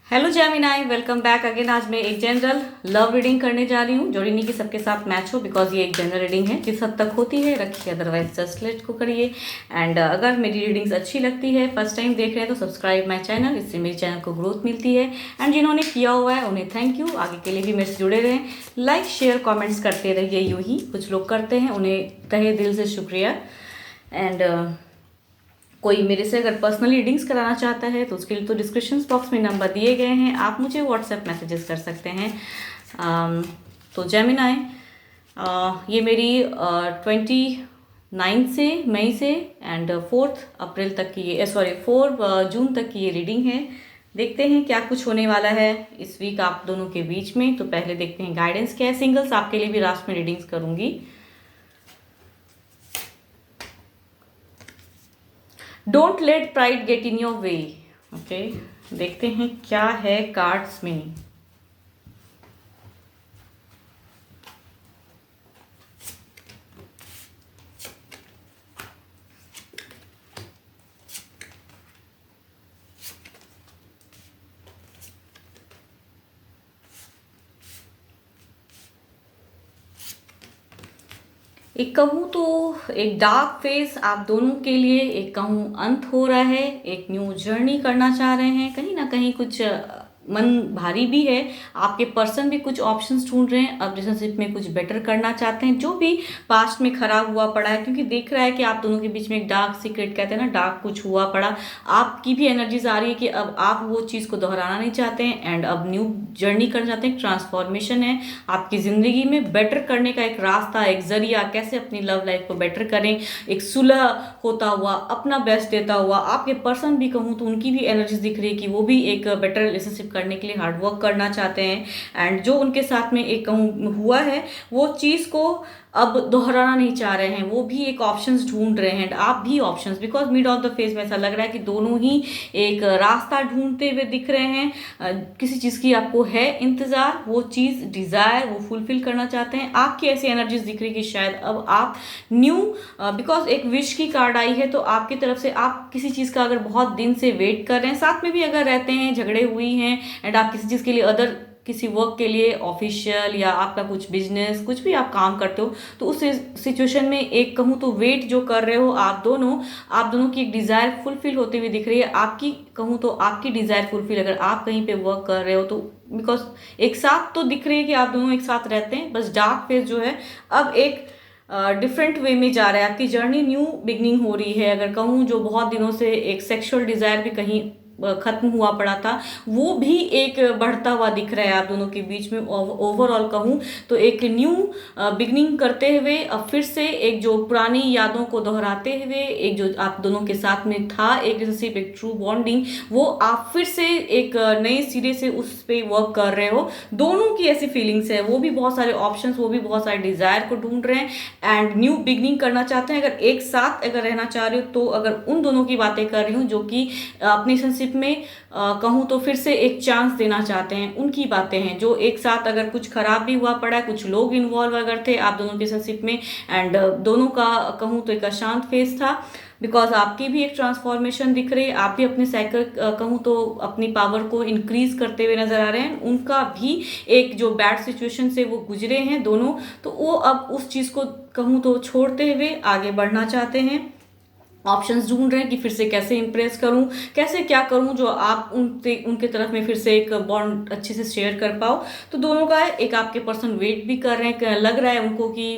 Hello Gemini, welcome back again. आज मैं एक जनरल लव रीडिंग करने जा रही हूँ जो रीडिंग की सबके साथ मैच हो, बिकॉज ये एक जनरल रीडिंग है। जिस हद तक होती है रखिए, अदरवाइज जस्ट लेट को करिए। एंड अगर मेरी रीडिंग्स अच्छी लगती है, फर्स्ट टाइम देख रहे हैं, तो सब्सक्राइब माई चैनल, इससे मेरे चैनल को ग्रोथ मिलती है। एंड जिन्होंने किया हुआ है उन्हें थैंक यू, आगे के लिए भी मेरे से जुड़े रहें। लाइक शेयर कॉमेंट्स करते रहिए, यूँ ही कुछ लोग करते हैं, उन्हें तहे दिल से शुक्रिया। एंड कोई मेरे से अगर पर्सनली रीडिंग्स कराना चाहता है तो उसके लिए तो डिस्क्रिप्शन बॉक्स में नंबर दिए गए हैं, आप मुझे व्हाट्सएप मैसेजेस कर सकते हैं। तो जेमिनाई, ये मेरी 29 से मई से एंड 4 तक की ये 4 जून तक की ये रीडिंग है। देखते हैं क्या कुछ होने वाला है इस वीक आप दोनों के बीच में। तो पहले देखते हैं गाइडेंस क्या है। सिंगल्स आपके लिए भी लास्ट में रीडिंग्स करूंगी। Don't let pride get in your way. Okay, देखते हैं क्या है कार्ड्स में। एक कहूँ तो एक डार्क फेज आप दोनों के लिए, एक कहूँ अंत हो रहा है, एक न्यू जर्नी करना चाह रहे हैं। कहीं ना कहीं कुछ मन भारी भी है, आपके पर्सन भी कुछ ऑप्शंस ढूंढ रहे हैं, अब रिलेशनशिप में कुछ बेटर करना चाहते हैं जो भी पास्ट में खराब हुआ पड़ा है। क्योंकि देख रहा है कि आप दोनों के बीच में एक डार्क सीक्रेट कहते हैं ना, डार्क कुछ हुआ पड़ा। आपकी भी एनर्जीज आ रही है कि अब आप वो चीज़ को दोहराना नहीं चाहते हैं एंड अब न्यू जर्नी करना चाहते हैं। ट्रांसफॉर्मेशन है आपकी ज़िंदगी में, बेटर करने का एक रास्ता, एक जरिया, कैसे अपनी लव लाइफ को बेटर करें, एक सुलह होता हुआ, अपना बेस्ट देता हुआ। आपके पर्सन भी कहूँ तो उनकी भी एनर्जीज दिख रही है कि वो भी एक बेटर रिलेशनशिप करने के लिए हार्ड वर्क करना चाहते हैं। एंड जो उनके साथ में एक कहूँ हुआ है वो चीज़ को अब दोहराना नहीं चाह रहे हैं, वो भी एक ऑप्शंस ढूंढ रहे हैं। आप भी options, because mid of the phase में ऐसा लग रहा है कि दोनों ही एक रास्ता ढूंढते हुए दिख रहे हैं। किसी चीज़ की आपको है इंतज़ार, वो चीज़ डिज़ायर वो फुलफिल करना चाहते हैं। आपकी ऐसी एनर्जीज दिख रही है कि शायद अब आप न्यू, बिकॉज एक विश की कार्ड आई है, तो आपकी तरफ से आप किसी चीज़ का अगर बहुत दिन से वेट कर रहे हैं, साथ में भी अगर रहते हैं, झगड़े हुई हैं एंड आप किसी चीज़ के लिए अदर किसी वर्क के लिए ऑफिशियल या आपका कुछ बिजनेस कुछ भी आप काम करते हो, तो उस सिचुएशन में एक कहूँ तो वेट जो कर रहे हो आप दोनों की एक डिज़ायर फुलफिल होते हुए दिख रही है। आपकी कहूँ तो आपकी डिज़ायर फुलफिल, अगर आप कहीं पे वर्क कर रहे हो तो बिकॉज एक साथ तो दिख रही है कि आप दोनों एक साथ रहते हैं, बस डार्क फेज जो है अब एक डिफरेंट वे में जा रहा है। आपकी जर्नी न्यू बिगनिंग हो रही है। अगर कहूँ जो बहुत दिनों से एक सेक्सुअल डिज़ायर भी कहीं खत्म हुआ पड़ा था, वो भी एक बढ़ता हुआ दिख रहा है आप दोनों के बीच में। ओवरऑल कहूँ तो एक न्यू बिगनिंग करते हुए अब फिर से एक जो पुरानी यादों को दोहराते हुए, एक जो आप दोनों के साथ में था एक रिलेशनशिप, एक ट्रू बॉन्डिंग, वो आप फिर से एक नए सिरे से उस पर वर्क कर रहे हो। दोनों की ऐसी फीलिंग्स है, वो भी बहुत सारे ऑप्शंस, वो भी बहुत सारे डिजायर को ढूंढ रहे हैं एंड न्यू बिगनिंग करना चाहते हैं। अगर एक साथ अगर रहना चाह रहे हो तो अगर उन दोनों की बातें कर रही हूँ जो कि अपनी में कहूँ तो फिर से एक चांस देना चाहते हैं, उनकी बातें हैं। जो एक साथ अगर कुछ खराब भी हुआ पड़ा है, कुछ लोग इन्वॉल्व अगर थे आप दोनों की रिलेशनशिप में एंड दोनों का कहूँ तो एक अशांत फेज था, बिकॉज आपकी भी एक ट्रांसफॉर्मेशन दिख रही है। आप भी अपने साइकिल कहूँ तो अपनी पावर को इंक्रीज करते हुए नजर आ रहे हैं। उनका भी एक जो बैड सिचुएशन से वो गुजरे हैं दोनों, तो वो अब उस चीज़ को कहूँ तो छोड़ते हुए आगे बढ़ना चाहते हैं। ऑप्शंस ढूंढ रहे हैं कि फिर से कैसे इंप्रेस करूं, कैसे क्या करूं जो आप उनके तरफ में फिर से एक बॉन्ड अच्छे से शेयर कर पाओ। तो दोनों का एक आपके पर्सन वेट भी कर रहे हैं, लग रहा है उनको कि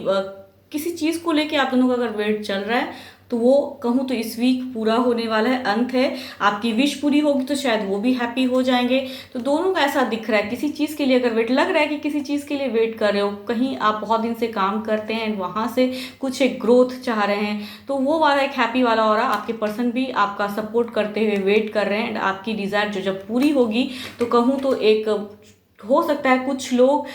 किसी चीज़ को लेके आप दोनों का अगर वेट चल रहा है तो वो कहूँ तो इस वीक पूरा होने वाला है, अंत है। आपकी विश पूरी होगी तो शायद वो भी हैप्पी हो जाएंगे। तो दोनों का ऐसा दिख रहा है, किसी चीज़ के लिए अगर वेट लग रहा है कि किसी चीज़ के लिए वेट कर रहे हो, कहीं आप बहुत दिन से काम करते हैं वहाँ से कुछ एक ग्रोथ चाह रहे हैं, तो वो वाला एक हैप्पी वाला हो रहा। आपके पर्सन भी आपका सपोर्ट करते हुए वेट कर रहे हैं एंड आपकी डिज़ायर जो जब पूरी होगी तो कहूँ तो एक हो सकता है कुछ लोग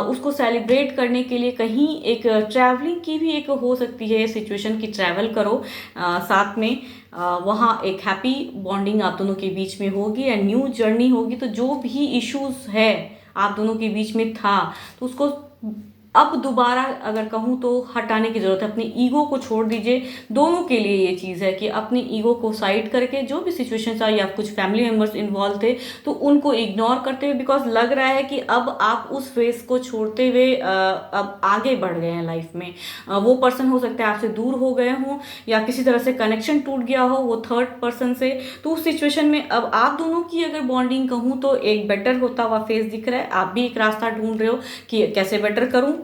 उसको सेलिब्रेट करने के लिए कहीं एक ट्रैवलिंग की भी एक हो सकती है सिचुएशन की, ट्रैवल करो साथ में, वहाँ एक हैप्पी बॉन्डिंग आप दोनों के बीच में होगी एंड न्यू जर्नी होगी। तो जो भी इश्यूज है आप दोनों के बीच में था तो उसको अब दोबारा अगर कहूँ तो हटाने की ज़रूरत है, अपनी ईगो को छोड़ दीजिए। दोनों के लिए ये चीज़ है कि अपनी ईगो को साइड करके जो भी सिचुएशंस आई, या कुछ फैमिली मेम्बर्स इन्वॉल्व थे तो उनको इग्नोर करते हुए, बिकॉज लग रहा है कि अब आप उस फेस को छोड़ते हुए अब आगे बढ़ गए हैं लाइफ में। वो पर्सन हो सकता है आपसे दूर हो गए हों, या किसी तरह से कनेक्शन टूट गया हो वो थर्ड पर्सन से। तो उस सिचुएशन में अब आप दोनों की अगर बॉन्डिंग कहूँ तो एक बेटर होता हुआ फेस दिख रहा है। आप भी एक रास्ता ढूंढ रहे हो कि कैसे बेटर करूँ,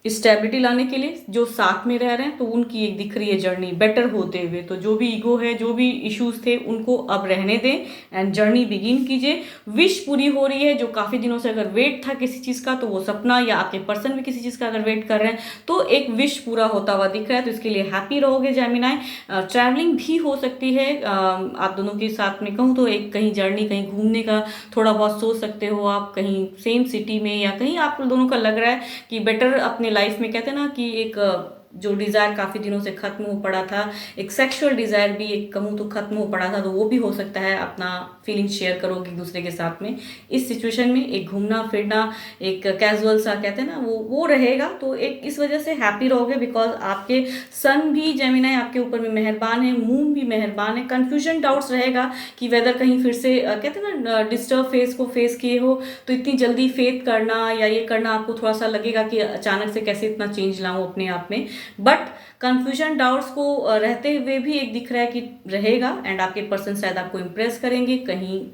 स्टेबिलिटी लाने के लिए। जो साथ में रह रहे हैं तो उनकी एक दिख रही है जर्नी बेटर होते हुए। तो जो भी ईगो है, जो भी इश्यूज थे, उनको अब रहने दें एंड जर्नी बिगिन कीजिए। विश पूरी हो रही है। जो काफ़ी दिनों से अगर वेट था किसी चीज़ का, तो वो सपना या आपके पर्सन भी किसी चीज़ का अगर वेट कर रहे हैं तो एक विश पूरा होता हुआ दिख रहा है। तो इसके लिए हैप्पी रहोगे जेमिनाई। ट्रैवलिंग भी हो सकती है आप दोनों के साथ में कहूँ तो, एक कहीं जर्नी, कहीं घूमने का थोड़ा बहुत सोच सकते हो आप, कहीं सेम सिटी में, या कहीं आप दोनों का लग रहा है कि बेटर अपने लाइफ में, कहते हैं ना कि एक जो डिज़ायर काफ़ी दिनों से ख़त्म हो पड़ा था, एक सेक्सुअल डिज़ायर भी एक कहूँ तो ख़त्म हो पड़ा था, तो वो भी हो सकता है अपना फीलिंग शेयर करोगे एक दूसरे के साथ में। इस सिचुएशन में एक घूमना फिरना, एक कैजुअल सा कहते हैं ना वो रहेगा। तो एक इस वजह से हैप्पी रहोगे, बिकॉज आपके सन भी जेमिनाई आपके ऊपर में मेहरबान है, मून भी मेहरबान है। कन्फ्यूजन डाउट्स रहेगा कि वेदर कहीं फिर से कहते हैं ना डिस्टर्ब फेस को फेस किए हो तो इतनी जल्दी फेथ करना या ये करना आपको थोड़ा सा लगेगा कि अचानक से कैसे इतना चेंज लाऊं अपने आप में। बट कंफ्यूजन डाउट्स को रहते हुए भी एक दिख रहा है कि रहेगा, एंड आपके पर्सन शायद आपको इम्प्रेस करेंगे। कहीं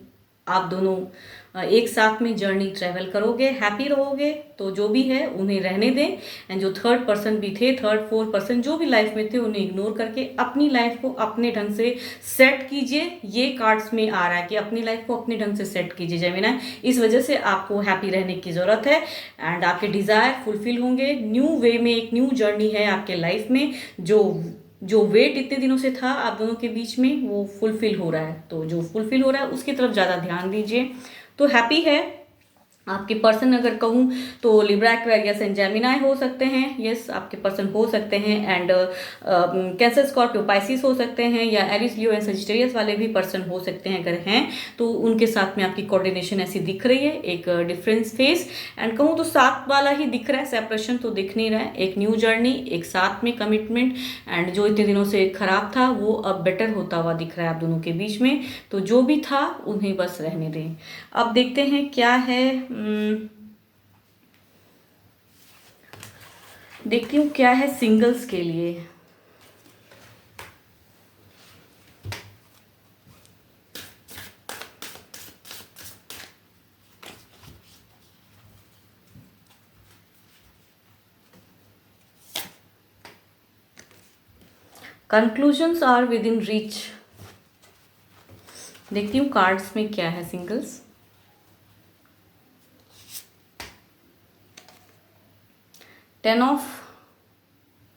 आप दोनों एक साथ में जर्नी ट्रैवल करोगे, हैप्पी रहोगे। तो जो भी है उन्हें रहने दें, एंड जो थर्ड पर्सन भी थे, थर्ड फोर्थ पर्सन जो भी लाइफ में थे, उन्हें इग्नोर करके अपनी लाइफ को अपने ढंग से सेट कीजिए। ये कार्ड्स में आ रहा है कि अपनी लाइफ को अपने ढंग से सेट कीजिए जेमिनाई। इस वजह से आपको हैप्पी रहने की ज़रूरत है, एंड आपके डिज़ायर फुलफिल होंगे। न्यू वे में एक न्यू जर्नी है आपके लाइफ में। जो वेट इतने दिनों से था आप दोनों के बीच में, वो फुलफिल हो रहा है। तो जो फुलफिल हो रहा है उसकी तरफ ज़्यादा ध्यान दीजिए। तो हैप्पी है। आपके पर्सन अगर कहूँ तो लिब्रा, एक्वेरियस एंड जेमिनाई हो सकते हैं। यस, आपके पर्सन हो सकते हैं। एंड कैंसर, स्कॉर्पियो, पाइसिस हो सकते हैं, या एरिस, लियो एंड सजिटेरियस वाले भी पर्सन हो सकते हैं। अगर हैं तो उनके साथ में आपकी कोऑर्डिनेशन ऐसी दिख रही है, एक डिफरेंस फेस। एंड कहूँ तो साथ वाला ही दिख रहा है, सेपरेशन तो दिख नहीं रहा है। एक न्यू जर्नी, एक साथ में कमिटमेंट, एंड जो इतने दिनों से खराब था वो अब बेटर होता हुआ दिख रहा है आप दोनों के बीच में। तो जो भी था उन्हें बस रहने दें। अब देखते हैं क्या है, देखती हूँ क्या है सिंगल्स के लिए। Conclusions are within reach. देखती हूँ कार्ड्स में क्या है singles. Ten of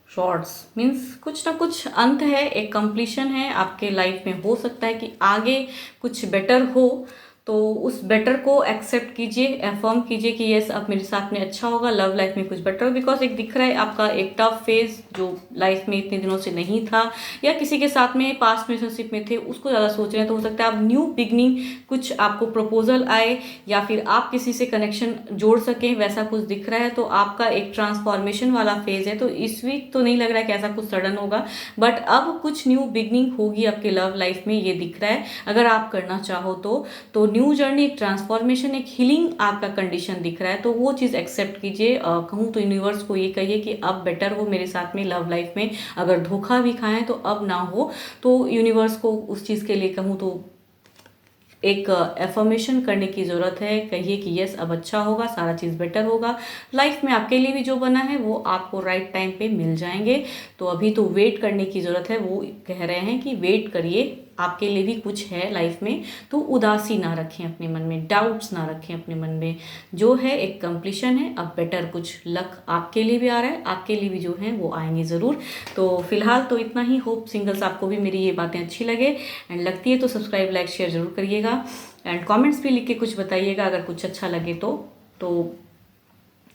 swords means कुछ ना कुछ अंत है, एक कंप्लीशन है आपके लाइफ में। हो सकता है कि आगे कुछ बेटर हो, तो उस बेटर को एक्सेप्ट कीजिए, एफर्म कीजिए कि यस अब मेरे साथ में अच्छा होगा, लव लाइफ में कुछ बेटर हो। बिकॉज एक दिख रहा है आपका एक टफ फेज जो लाइफ में इतने दिनों से नहीं था, या किसी के साथ में पास्ट रिलेशनशिप में थे उसको ज़्यादा सोच रहे हैं। तो हो सकता है आप न्यू बिगनिंग, कुछ आपको प्रपोजल आए, या फिर आप किसी से कनेक्शन जोड़ सकें, वैसा कुछ दिख रहा है। तो आपका एक ट्रांसफॉर्मेशन वाला फेज है। तो इस वीक तो नहीं लग रहा है कि ऐसा कुछ सडन होगा, बट अब कुछ न्यू बिगनिंग होगी आपके लव लाइफ में, ये दिख रहा है अगर आप करना चाहो तो न्यू जर्नी, एक ट्रांसफॉर्मेशन, एक हीलिंग आपका कंडीशन दिख रहा है। तो वो चीज़ एक्सेप्ट कीजिए। कहूँ तो यूनिवर्स को ये कहिए कि अब बेटर हो मेरे साथ में लव लाइफ में। अगर धोखा भी खाएं तो अब ना हो। तो यूनिवर्स को उस चीज़ के लिए कहूँ तो एक एफर्मेशन करने की ज़रूरत है। कहिए कि यस अब अच्छा होगा, सारा चीज़ बेटर होगा। लाइफ में आपके लिए भी जो बना है वो आपको राइट टाइम पे मिल जाएंगे। तो अभी तो वेट करने की ज़रूरत है। वो कह रहे हैं कि वेट करिए, आपके लिए भी कुछ है लाइफ में। तो उदासी ना रखें अपने मन में, डाउट्स ना रखें अपने मन में। जो है एक कंप्लीशन है, अब बेटर कुछ लक आपके लिए भी आ रहा है, आपके लिए भी जो है वो आएंगे ज़रूर। तो फिलहाल तो इतना ही। होप सिंगल्स आपको भी मेरी ये बातें अच्छी लगे, एंड लगती है तो सब्सक्राइब, लाइक, शेयर ज़रूर करिएगा, एंड कमेंट्स भी लिख के कुछ बताइएगा अगर कुछ अच्छा लगे तो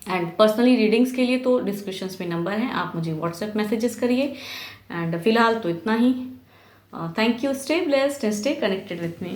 एंड पर्सनली रीडिंग्स के लिए तो डिस्क्रिप्शंस में नंबर हैं, आप मुझे व्हाट्सएप मैसेजेस करिए। एंड फिलहाल तो इतना ही। Thank you. Stay blessed and stay connected with me.